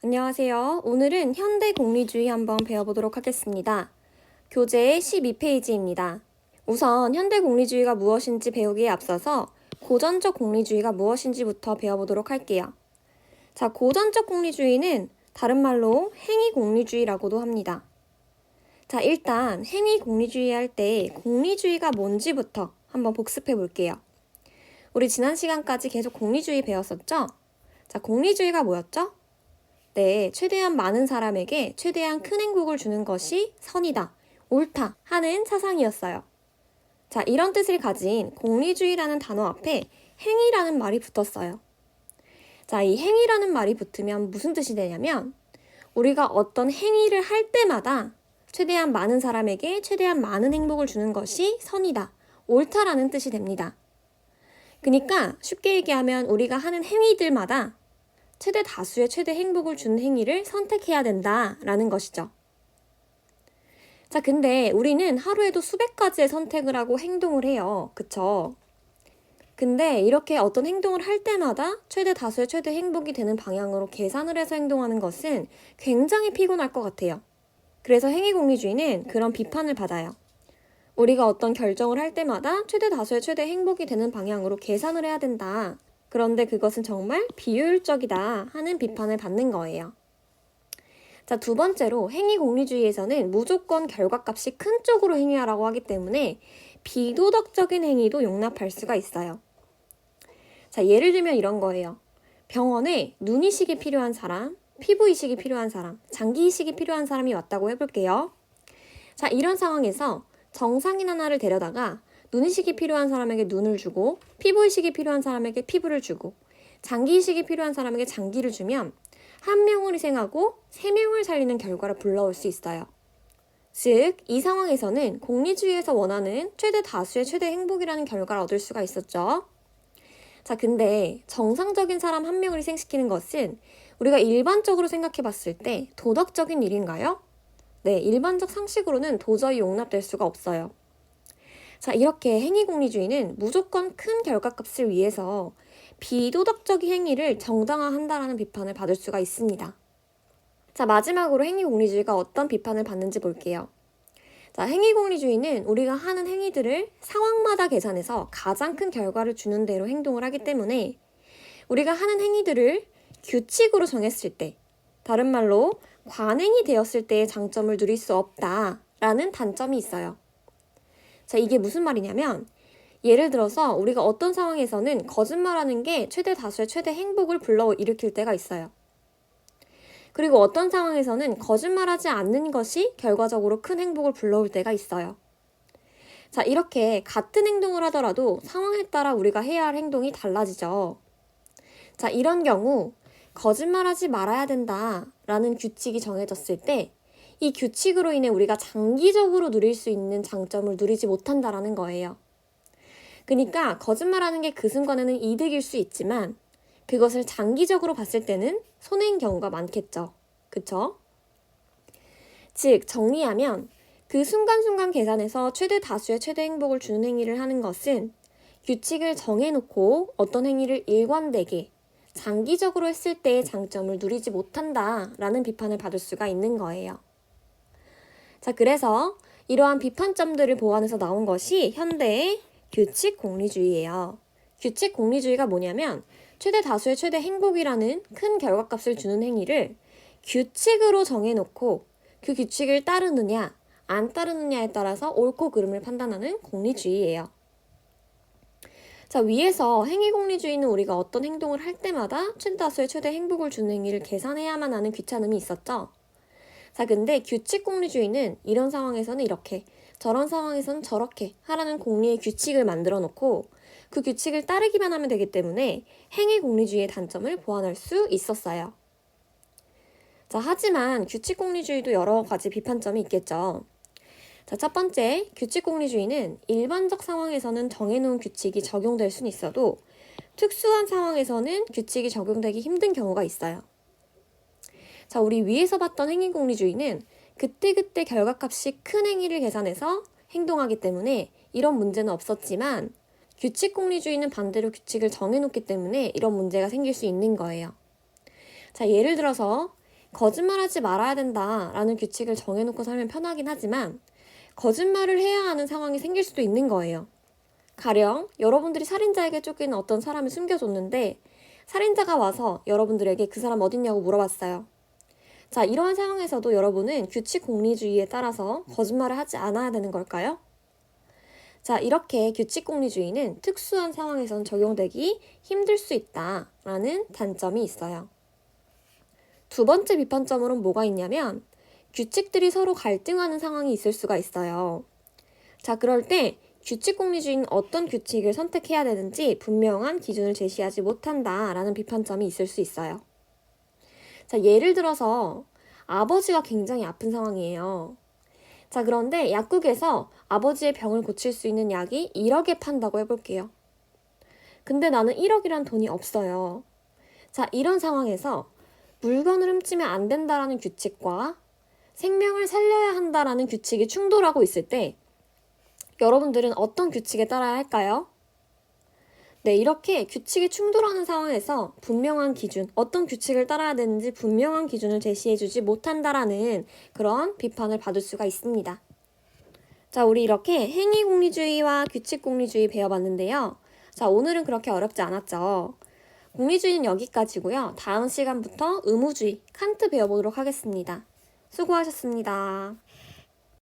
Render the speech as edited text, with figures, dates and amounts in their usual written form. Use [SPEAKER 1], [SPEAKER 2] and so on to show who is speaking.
[SPEAKER 1] 안녕하세요. 오늘은 현대 공리주의 한번 배워보도록 하겠습니다. 교재 12페이지입니다. 우선 현대 공리주의가 무엇인지 배우기에 앞서서 고전적 공리주의가 무엇인지부터 배워보도록 할게요. 자, 고전적 공리주의는 다른 말로 행위 공리주의라고도 합니다. 자, 일단 행위 공리주의 할 때 공리주의가 뭔지부터 한번 복습해 볼게요. 우리 지난 시간까지 계속 공리주의 배웠었죠? 자, 공리주의가 뭐였죠? 네, 최대한 많은 사람에게 최대한 큰 행복을 주는 것이 선이다, 옳다 하는 사상이었어요. 자, 이런 뜻을 가진 공리주의라는 단어 앞에 행위라는 말이 붙었어요. 자, 이 행위라는 말이 붙으면 무슨 뜻이 되냐면 우리가 어떤 행위를 할 때마다 최대한 많은 사람에게 최대한 많은 행복을 주는 것이 선이다, 옳다라는 뜻이 됩니다. 그러니까 쉽게 얘기하면 우리가 하는 행위들마다 최대 다수의 최대 행복을 주는 행위를 선택해야 된다라는 것이죠. 자, 근데 우리는 하루에도 수백 가지의 선택을 하고 행동을 해요. 그쵸? 근데 이렇게 어떤 행동을 할 때마다 최대 다수의 최대 행복이 되는 방향으로 계산을 해서 행동하는 것은 굉장히 피곤할 것 같아요. 그래서 행위공리주의는 그런 비판을 받아요. 우리가 어떤 결정을 할 때마다 최대 다수의 최대 행복이 되는 방향으로 계산을 해야 된다. 그런데 그것은 정말 비효율적이다 하는 비판을 받는 거예요. 자, 두 번째로 행위공리주의에서는 무조건 결과값이 큰 쪽으로 행위하라고 하기 때문에 비도덕적인 행위도 용납할 수가 있어요. 자, 예를 들면 이런 거예요. 병원에 눈 이식이 필요한 사람, 피부 이식이 필요한 사람, 장기 이식이 필요한 사람이 왔다고 해볼게요. 자, 이런 상황에서 정상인 하나를 데려다가 눈 이식이 필요한 사람에게 눈을 주고 피부 이식이 필요한 사람에게 피부를 주고 장기 이식이 필요한 사람에게 장기를 주면 한 명을 희생하고 세 명을 살리는 결과를 불러올 수 있어요. 즉, 이 상황에서는 공리주의에서 원하는 최대 다수의 최대 행복이라는 결과를 얻을 수가 있었죠. 자, 근데 정상적인 사람 한 명을 희생시키는 것은 우리가 일반적으로 생각해 봤을 때 도덕적인 일인가요? 네, 일반적 상식으로는 도저히 용납될 수가 없어요. 자, 이렇게 행위공리주의는 무조건 큰 결과값을 위해서 비도덕적인 행위를 정당화한다라는 비판을 받을 수가 있습니다. 자, 마지막으로 행위공리주의가 어떤 비판을 받는지 볼게요. 자, 행위공리주의는 우리가 하는 행위들을 상황마다 계산해서 가장 큰 결과를 주는 대로 행동을 하기 때문에 우리가 하는 행위들을 규칙으로 정했을 때, 다른 말로 관행이 되었을 때의 장점을 누릴 수 없다라는 단점이 있어요. 자, 이게 무슨 말이냐면 예를 들어서 우리가 어떤 상황에서는 거짓말하는 게 최대 다수의 최대 행복을 불러일으킬 때가 있어요. 그리고 어떤 상황에서는 거짓말하지 않는 것이 결과적으로 큰 행복을 불러올 때가 있어요. 자, 이렇게 같은 행동을 하더라도 상황에 따라 우리가 해야 할 행동이 달라지죠. 자, 이런 경우 거짓말하지 말아야 된다라는 규칙이 정해졌을 때 이 규칙으로 인해 우리가 장기적으로 누릴 수 있는 장점을 누리지 못한다라는 거예요. 그러니까 거짓말하는 게 그 순간에는 이득일 수 있지만 그것을 장기적으로 봤을 때는 손해인 경우가 많겠죠. 그쵸? 즉, 정리하면 그 순간순간 계산에서 최대 다수의 최대 행복을 주는 행위를 하는 것은 규칙을 정해놓고 어떤 행위를 일관되게 장기적으로 했을 때의 장점을 누리지 못한다라는 비판을 받을 수가 있는 거예요. 자, 그래서 이러한 비판점들을 보완해서 나온 것이 현대의 규칙 공리주의예요. 규칙 공리주의가 뭐냐면 최대 다수의 최대 행복이라는 큰 결과값을 주는 행위를 규칙으로 정해놓고 그 규칙을 따르느냐 안 따르느냐에 따라서 옳고 그름을 판단하는 공리주의예요. 자, 위에서 행위공리주의는 우리가 어떤 행동을 할 때마다 최대 다수의 최대 행복을 주는 행위를 계산해야만 하는 귀찮음이 있었죠. 자, 근데 규칙공리주의는 이런 상황에서는 이렇게, 저런 상황에서는 저렇게 하라는 공리의 규칙을 만들어 놓고 그 규칙을 따르기만 하면 되기 때문에 행위공리주의의 단점을 보완할 수 있었어요. 자, 하지만 규칙공리주의도 여러 가지 비판점이 있겠죠. 자, 첫 번째, 규칙공리주의는 일반적 상황에서는 정해놓은 규칙이 적용될 수는 있어도 특수한 상황에서는 규칙이 적용되기 힘든 경우가 있어요. 자, 우리 위에서 봤던 행위공리주의는 그때그때 결과값이 큰 행위를 계산해서 행동하기 때문에 이런 문제는 없었지만 규칙공리주의는 반대로 규칙을 정해놓기 때문에 이런 문제가 생길 수 있는 거예요. 자, 예를 들어서 거짓말하지 말아야 된다라는 규칙을 정해놓고 살면 편하긴 하지만 거짓말을 해야 하는 상황이 생길 수도 있는 거예요. 가령 여러분들이 살인자에게 쫓기는 어떤 사람을 숨겨줬는데 살인자가 와서 여러분들에게 그 사람 어딨냐고 물어봤어요. 자, 이러한 상황에서도 여러분은 규칙 공리주의에 따라서 거짓말을 하지 않아야 되는 걸까요? 자, 이렇게 규칙 공리주의는 특수한 상황에선 적용되기 힘들 수 있다라는 단점이 있어요. 두 번째 비판점으로는 뭐가 있냐면 규칙들이 서로 갈등하는 상황이 있을 수가 있어요. 자, 그럴 때 규칙 공리주의는 어떤 규칙을 선택해야 되는지 분명한 기준을 제시하지 못한다라는 비판점이 있을 수 있어요. 자, 예를 들어서 아버지가 굉장히 아픈 상황이에요. 자, 그런데 약국에서 아버지의 병을 고칠 수 있는 약이 1억에 판다고 해볼게요. 근데 나는 1억이란 돈이 없어요. 자, 이런 상황에서 물건을 훔치면 안 된다라는 규칙과 생명을 살려야 한다라는 규칙이 충돌하고 있을 때 여러분들은 어떤 규칙에 따라야 할까요? 네, 이렇게 규칙이 충돌하는 상황에서 분명한 기준, 어떤 규칙을 따라야 되는지 분명한 기준을 제시해주지 못한다라는 그런 비판을 받을 수가 있습니다. 자, 우리 이렇게 행위공리주의와 규칙공리주의 배워봤는데요. 자, 오늘은 그렇게 어렵지 않았죠? 공리주의는 여기까지고요. 다음 시간부터 의무주의, 칸트 배워보도록 하겠습니다. 수고하셨습니다.